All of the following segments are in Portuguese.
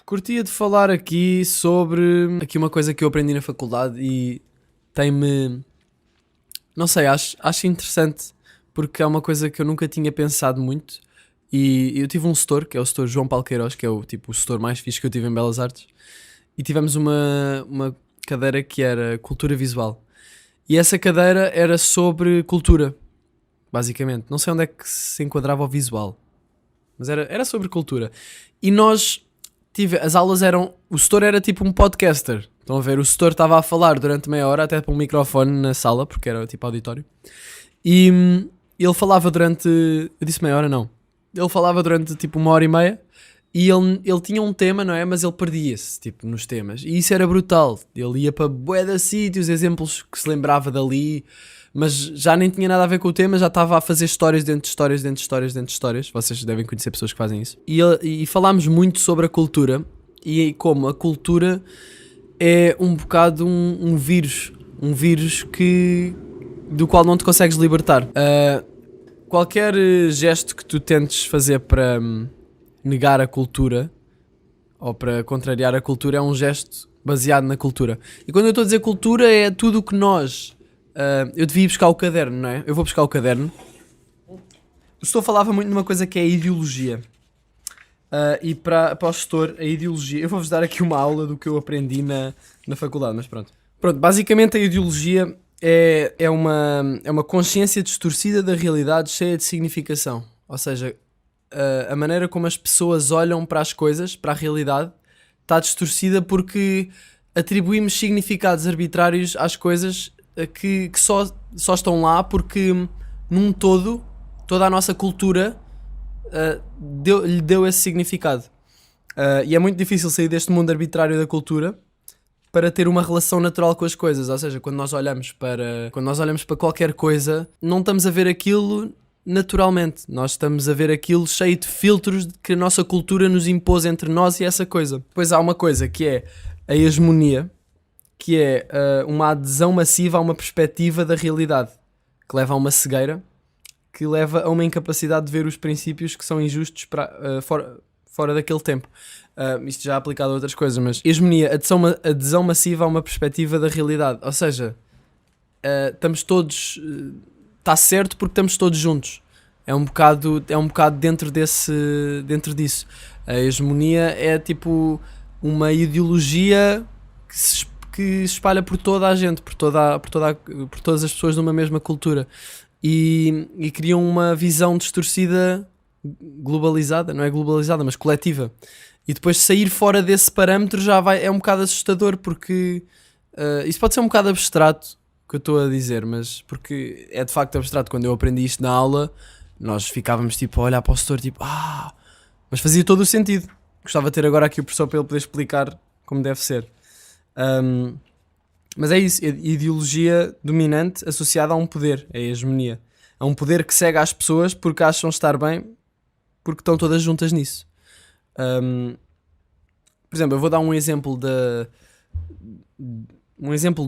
Curtia de falar aqui sobre uma coisa que eu aprendi na faculdade e tem-me, não sei, acho interessante porque é uma coisa que eu nunca tinha pensado muito e eu tive um setor, que é o setor João Paulo Queiroz, que é o setor mais fixe que eu tive em Belas Artes, e tivemos uma cadeira que era cultura visual, e essa cadeira era sobre cultura, basicamente. Não sei onde é que se enquadrava o visual, mas era sobre cultura. E nós as aulas eram. O setor era tipo um podcaster. Estão a ver? O setor estava a falar durante meia hora, até para um microfone na sala, porque era tipo auditório. E ele falava durante. Eu disse meia hora, não. Ele falava durante tipo uma hora e meia. E ele tinha um tema, não é? Mas ele perdia-se, tipo, nos temas. E isso era brutal. Ele ia para bué de sítios, exemplos que se lembrava dali, mas já nem tinha nada a ver com o tema, já estava a fazer histórias dentro de histórias, dentro de histórias, dentro de histórias. Vocês devem conhecer pessoas que fazem isso. E falámos muito sobre a cultura e como a cultura é um bocado um vírus. Um vírus do qual não te consegues libertar. Qualquer gesto que tu tentes fazer para negar a cultura ou para contrariar a cultura é um gesto baseado na cultura. E quando eu estou a dizer cultura é tudo o que nós... eu devia ir buscar o caderno, não é? Eu vou buscar o caderno. O setor falava muito numa coisa que é a ideologia. E para o setor, a ideologia... Eu vou-vos dar aqui uma aula do que eu aprendi na faculdade, mas pronto. Pronto, basicamente a ideologia é uma consciência distorcida da realidade cheia de significação. Ou seja, a maneira como as pessoas olham para as coisas, para a realidade, está distorcida porque atribuímos significados arbitrários às coisas que só estão lá porque num todo, toda a nossa cultura lhe deu esse significado. E é muito difícil sair deste mundo arbitrário da cultura para ter uma relação natural com as coisas. Ou seja, quando nós olhamos para qualquer coisa, não estamos a ver aquilo naturalmente. Nós estamos a ver aquilo cheio de filtros que a nossa cultura nos impôs entre nós e essa coisa. Depois há uma coisa que é a hegemonia, que é uma adesão massiva a uma perspectiva da realidade, que leva a uma cegueira, que leva a uma incapacidade de ver os princípios que são injustos fora daquele tempo. Isto já é aplicado a outras coisas, mas hegemonia, adesão massiva a uma perspectiva da realidade. Ou seja, estamos todos... Está certo porque estamos todos juntos. É um bocado dentro disso. A hegemonia é tipo uma ideologia que se espalha por toda a gente, por todas as pessoas de uma mesma cultura, e criam uma visão distorcida, globalizada, não é globalizada, mas coletiva. E depois sair fora desse parâmetro é um bocado assustador, porque isso pode ser um bocado abstrato, que eu estou a dizer, mas porque é de facto abstrato. Quando eu aprendi isto na aula, nós ficávamos tipo a olhar para o setor, tipo, mas fazia todo o sentido. Gostava de ter agora aqui o professor para ele poder explicar como deve ser. Mas é isso, ideologia dominante associada a um poder, é a hegemonia. É um poder que cega as pessoas porque acham estar bem, porque estão todas juntas nisso. Por exemplo, eu vou dar um exemplo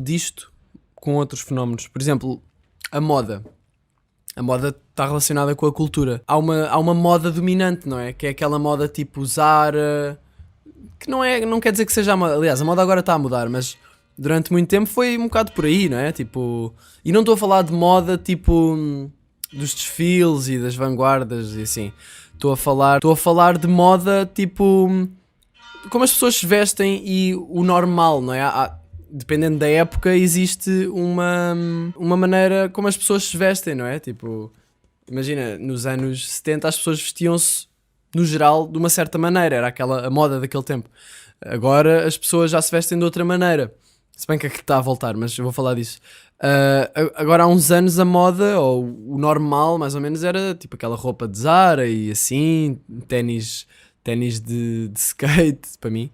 disto com outros fenómenos. Por exemplo, a moda. A moda está relacionada com a cultura. Há uma moda dominante, não é? Que é aquela moda tipo Zara, que não quer dizer que seja a moda. Aliás, a moda agora está a mudar, mas durante muito tempo foi um bocado por aí, não é? Tipo, e não estou a falar de moda tipo dos desfiles e das vanguardas e assim. Estou a falar de moda tipo como as pessoas se vestem e o normal, não é? Dependendo da época, existe uma maneira como as pessoas se vestem, não é? Tipo, imagina, nos anos 70 as pessoas vestiam-se, no geral, de uma certa maneira. Era a moda daquele tempo. Agora as pessoas já se vestem de outra maneira. Se bem que aqui está a voltar, mas eu vou falar disso. Agora há uns anos a moda, ou o normal, mais ou menos, era tipo aquela roupa de Zara e assim, ténis de skate, para mim.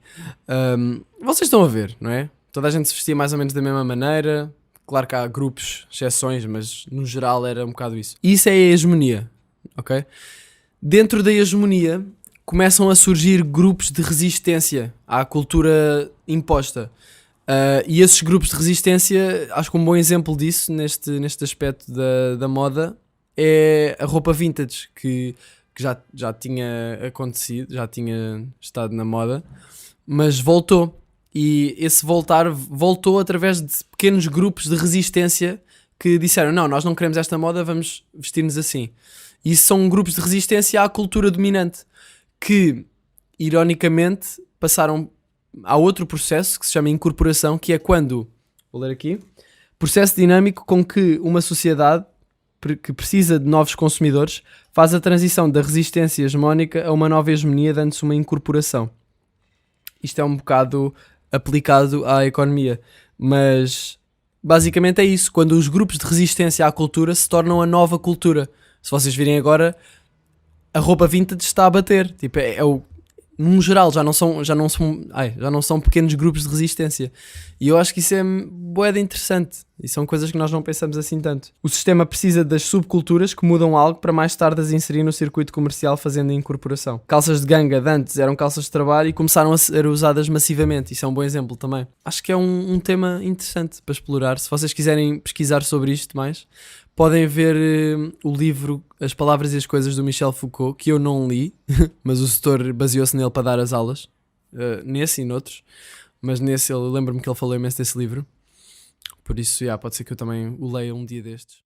Vocês estão a ver, não é? Toda a gente se vestia mais ou menos da mesma maneira. Claro que há grupos, exceções, mas no geral era um bocado isso. E isso é a hegemonia, ok? Dentro da hegemonia começam a surgir grupos de resistência à cultura imposta. E esses grupos de resistência, acho que um bom exemplo disso, neste aspecto da moda, é a roupa vintage, que que já tinha acontecido, já tinha estado na moda, mas voltou. E esse voltar voltou através de pequenos grupos de resistência que disseram: não, nós não queremos esta moda, vamos vestir-nos assim. E isso são grupos de resistência à cultura dominante que, ironicamente, passaram a outro processo que se chama incorporação, que é quando, vou ler aqui, processo dinâmico com que uma sociedade que precisa de novos consumidores faz a transição da resistência hegemónica a uma nova hegemonia, dando-se uma incorporação. Isto é um bocado aplicado à economia, mas basicamente é isso, quando os grupos de resistência à cultura se tornam a nova cultura. Se vocês virem agora, a roupa vintage está a bater, tipo, num geral, já não são pequenos grupos de resistência. E eu acho que isso é bué de interessante. E são coisas que nós não pensamos assim tanto. O sistema precisa das subculturas que mudam algo para mais tarde as inserir no circuito comercial, fazendo a incorporação. Calças de ganga de antes eram calças de trabalho e começaram a ser usadas massivamente. Isso é um bom exemplo também. Acho que é um tema interessante para explorar. Se vocês quiserem pesquisar sobre isto mais, podem ver o livro As Palavras e as Coisas do Michel Foucault, que eu não li, mas o setor baseou-se nele para dar as aulas, nesse e noutros, mas nesse eu lembro-me que ele falou imenso desse livro, por isso pode ser que eu também o leia um dia destes.